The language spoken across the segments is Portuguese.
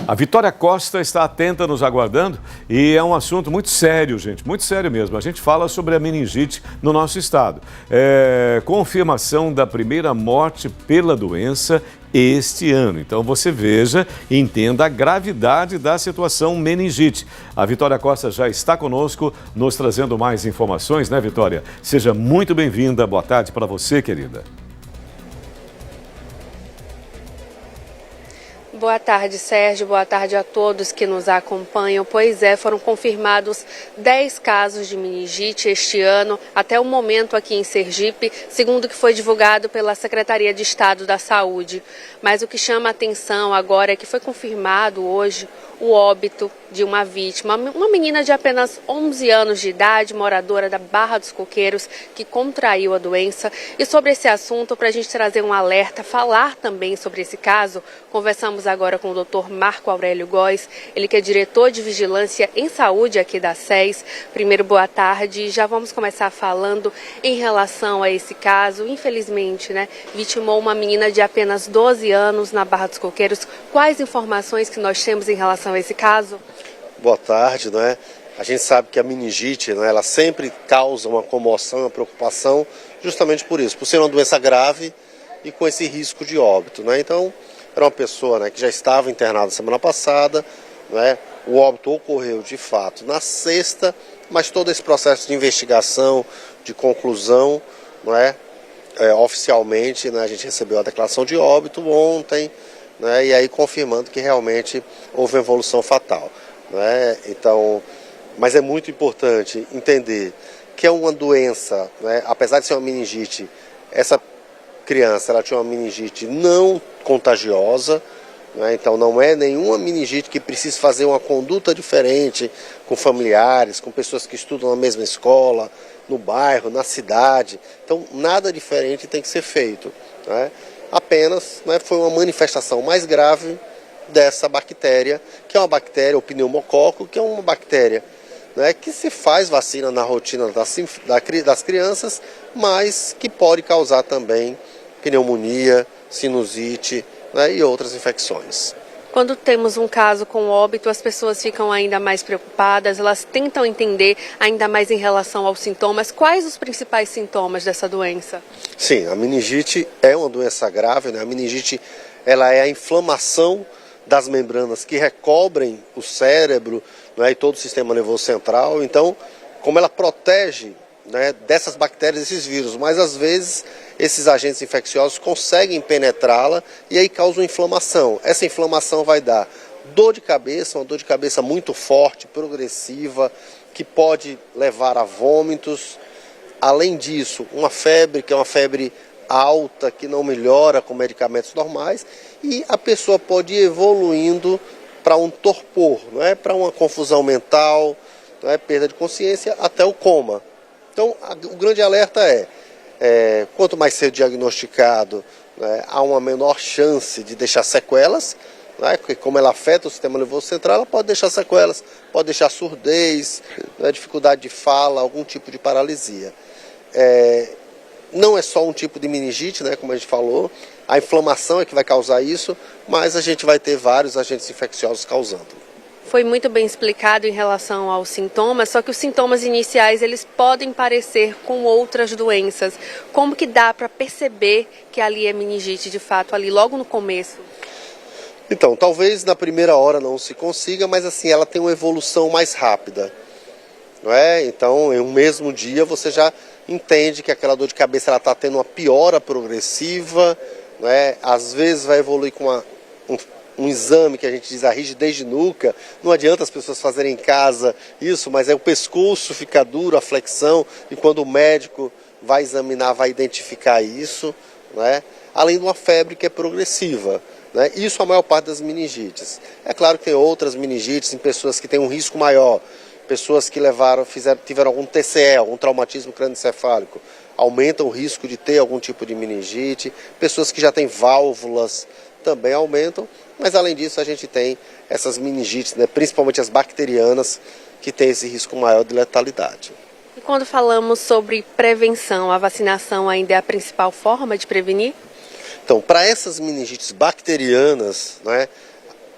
A Vitória Costa está atenta, nos aguardando, e é um assunto muito sério, gente, muito sério mesmo. A gente fala sobre a meningite no nosso estado. Confirmação da primeira morte pela doença este ano. Então você veja e entenda a gravidade da situação meningite. A Vitória Costa já está conosco, nos trazendo mais informações, né, Vitória? Seja muito bem-vinda. Boa tarde para você, querida. Boa tarde, Sérgio. Boa tarde a todos que nos acompanham. Pois é, foram confirmados 10 casos de meningite este ano, até o momento aqui em Sergipe, segundo o que foi divulgado pela Secretaria de Estado da Saúde. Mas o que chama a atenção agora é que foi confirmado hoje o óbito de uma vítima, uma menina de apenas 11 anos de idade, moradora da Barra dos Coqueiros, que contraiu a doença. E sobre esse assunto, para a gente trazer um alerta, falar também sobre esse caso, conversamos agora com o Dr. Marco Aurélio Góes, ele que é diretor de Vigilância em Saúde aqui da SES. Primeiro, boa tarde. Já vamos começar falando em relação a esse caso. Infelizmente, vitimou uma menina de apenas 12 anos na Barra dos Coqueiros. Quais informações que nós temos em relação a esse caso? Boa tarde, A gente sabe que a meningite, ela sempre causa uma comoção, uma preocupação, justamente por isso, por ser uma doença grave e com esse risco de óbito, Então, era uma pessoa, que já estava internada semana passada, O óbito ocorreu de fato na sexta, mas todo esse processo de investigação, de conclusão, oficialmente, a gente recebeu a declaração de óbito ontem, e aí confirmando que realmente houve evolução fatal. Então, mas é muito importante entender que é uma doença, apesar de ser uma meningite, essa criança ela tinha uma meningite não contagiosa, então não é nenhuma meningite que precisa fazer uma conduta diferente com familiares, com pessoas que estudam na mesma escola, no bairro, na cidade. Então nada diferente tem que ser feito. Apenas foi uma manifestação mais grave dessa bactéria, que é uma bactéria, o pneumococo, que é uma bactéria que se faz vacina na rotina das crianças, mas que pode causar também pneumonia, sinusite e outras infecções. Quando temos um caso com óbito, as pessoas ficam ainda mais preocupadas, elas tentam entender ainda mais em relação aos sintomas. Quais os principais sintomas dessa doença? Sim, a meningite é uma doença grave, A meningite ela é a inflamação das membranas que recobrem o cérebro e todo o sistema nervoso central. Então, como ela protege dessas bactérias, desses vírus, mas às vezes esses agentes infecciosos conseguem penetrá-la e aí causam inflamação. Essa inflamação vai dar dor de cabeça, uma dor de cabeça muito forte, progressiva, que pode levar a vômitos. Além disso, uma febre, que é uma febre alta, que não melhora com medicamentos normais, e a pessoa pode ir evoluindo para um torpor, para uma confusão mental, perda de consciência, até o coma. Então, o grande alerta quanto mais cedo diagnosticado, há uma menor chance de deixar sequelas, porque como ela afeta o sistema nervoso central, ela pode deixar sequelas, pode deixar surdez, dificuldade de fala, algum tipo de paralisia. Não é só um tipo de meningite, como a gente falou, a inflamação é que vai causar isso, mas a gente vai ter vários agentes infecciosos causando. Foi muito bem explicado em relação aos sintomas, só que os sintomas iniciais eles podem parecer com outras doenças. Como que dá para perceber que ali é meningite de fato, ali logo no começo? Então, talvez na primeira hora não se consiga, mas assim, ela tem uma evolução mais rápida. Então, em um mesmo dia você já entende que aquela dor de cabeça está tendo uma piora progressiva, Às vezes vai evoluir com um exame que a gente diz a rigidez de nuca. Não adianta as pessoas fazerem em casa isso, mas o pescoço fica duro, a flexão, e quando o médico vai examinar, vai identificar isso, Além de uma febre que é progressiva. Isso a maior parte das meningites. É claro que tem outras meningites em pessoas que têm um risco maior, pessoas que tiveram algum TCE, algum traumatismo crânioencefálico, aumentam o risco de ter algum tipo de meningite, pessoas que já têm válvulas também aumentam, mas além disso a gente tem essas meningites, principalmente as bacterianas, que têm esse risco maior de letalidade. E quando falamos sobre prevenção, a vacinação ainda é a principal forma de prevenir? Então, para essas meningites bacterianas,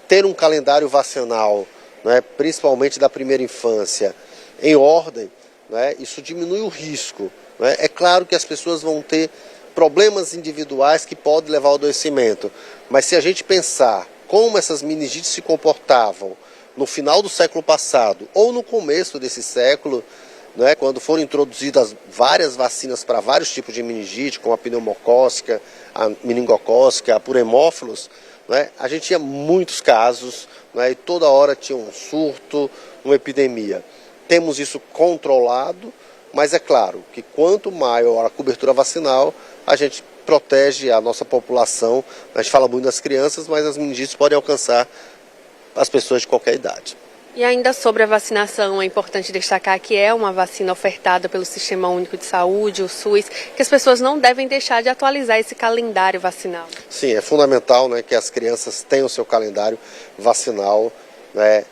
ter um calendário vacinal, né, principalmente da primeira infância, em ordem, né, isso diminui o risco. Né? É claro que as pessoas vão ter problemas individuais que podem levar ao adoecimento, mas se a gente pensar como essas meningites se comportavam no final do século passado ou no começo desse século, né, quando foram introduzidas várias vacinas para vários tipos de meningite, como a pneumocócica, a meningocócica, a por hemófilos, né, a gente tinha muitos casos, né, e toda hora tinha um surto, uma epidemia. Temos isso controlado, mas é claro que quanto maior a cobertura vacinal, a gente protege a nossa população. A gente fala muito das crianças, mas as meningites podem alcançar as pessoas de qualquer idade. E ainda sobre a vacinação, é importante destacar que é uma vacina ofertada pelo Sistema Único de Saúde, o SUS, que as pessoas não devem deixar de atualizar esse calendário vacinal. Sim, é fundamental, né, que as crianças tenham o seu calendário vacinal, né,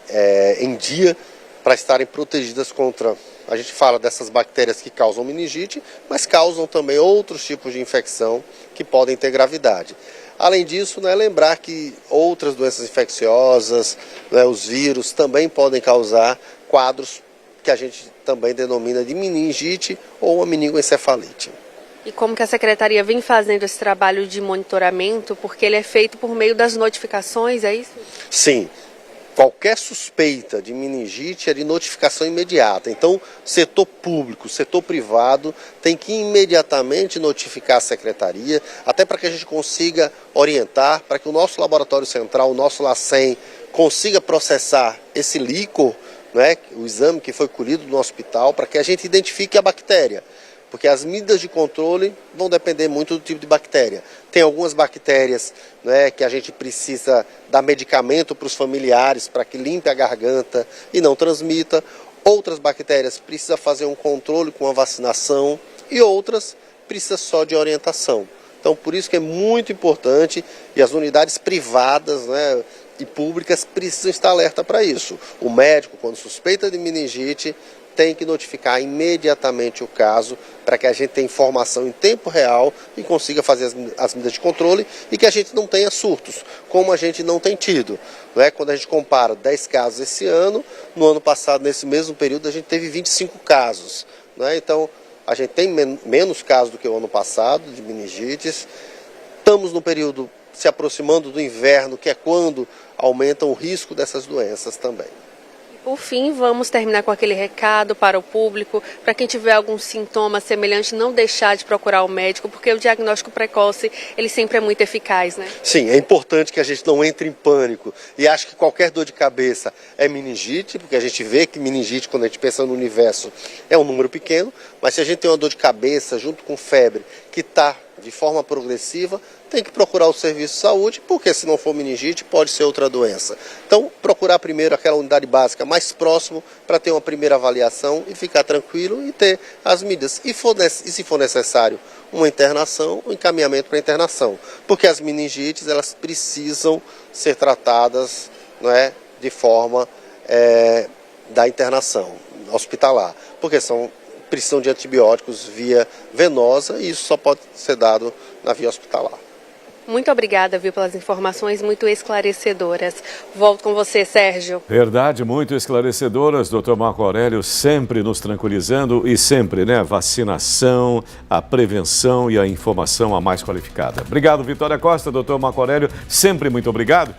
em dia, para estarem protegidas contra... A gente fala dessas bactérias que causam meningite, mas causam também outros tipos de infecção que podem ter gravidade. Além disso, né, lembrar que outras doenças infecciosas, né, os vírus, também podem causar quadros que a gente também denomina de meningite ou uma meningoencefalite. E como que a Secretaria vem fazendo esse trabalho de monitoramento, porque ele é feito por meio das notificações, é isso? Sim. Qualquer suspeita de meningite é de notificação imediata. Então, setor público, setor privado tem que imediatamente notificar a secretaria, até para que a gente consiga orientar, para que o nosso laboratório central, o nosso LACEN, consiga processar esse líquor, né, o exame que foi colhido no hospital, para que a gente identifique a bactéria. Porque as medidas de controle vão depender muito do tipo de bactéria. Tem algumas bactérias, né, que a gente precisa dar medicamento para os familiares para que limpe a garganta e não transmita. Outras bactérias precisa fazer um controle com a vacinação e outras precisa só de orientação. Então, por isso que é muito importante e as unidades privadas, né, e públicas precisam estar alerta para isso. O médico, quando suspeita de meningite, tem que notificar imediatamente o caso para que a gente tenha informação em tempo real e consiga fazer as medidas de controle e que a gente não tenha surtos, como a gente não tem tido. Né? Quando a gente compara 10 casos esse ano, no ano passado, nesse mesmo período, a gente teve 25 casos. Né? Então, a gente tem menos casos do que o ano passado de meningites. Estamos no período se aproximando do inverno, que é quando aumenta o risco dessas doenças também. Por fim, vamos terminar com aquele recado para o público, para quem tiver algum sintoma semelhante, não deixar de procurar o médico, porque o diagnóstico precoce, ele sempre é muito eficaz, né? Sim, é importante que a gente não entre em pânico e ache que qualquer dor de cabeça é meningite, porque a gente vê que meningite, quando a gente pensa no universo, é um número pequeno, mas se a gente tem uma dor de cabeça junto com febre que está de forma progressiva, tem que procurar o serviço de saúde, porque se não for meningite, pode ser outra doença. Então, procurar primeiro aquela unidade básica mais próximo para ter uma primeira avaliação e ficar tranquilo e ter as medidas. E se for necessário uma internação, um encaminhamento para internação. Porque as meningites, elas precisam ser tratadas, não é, de forma da internação hospitalar. Porque precisam de antibióticos via venosa e isso só pode ser dado na via hospitalar. Muito obrigada, viu, pelas informações muito esclarecedoras. Volto com você, Sérgio. Verdade, muito esclarecedoras, doutor Marco Aurélio, sempre nos tranquilizando e sempre, né, vacinação, a prevenção e a informação a mais qualificada. Obrigado, Vitória Costa, doutor Marco Aurélio, sempre muito obrigado.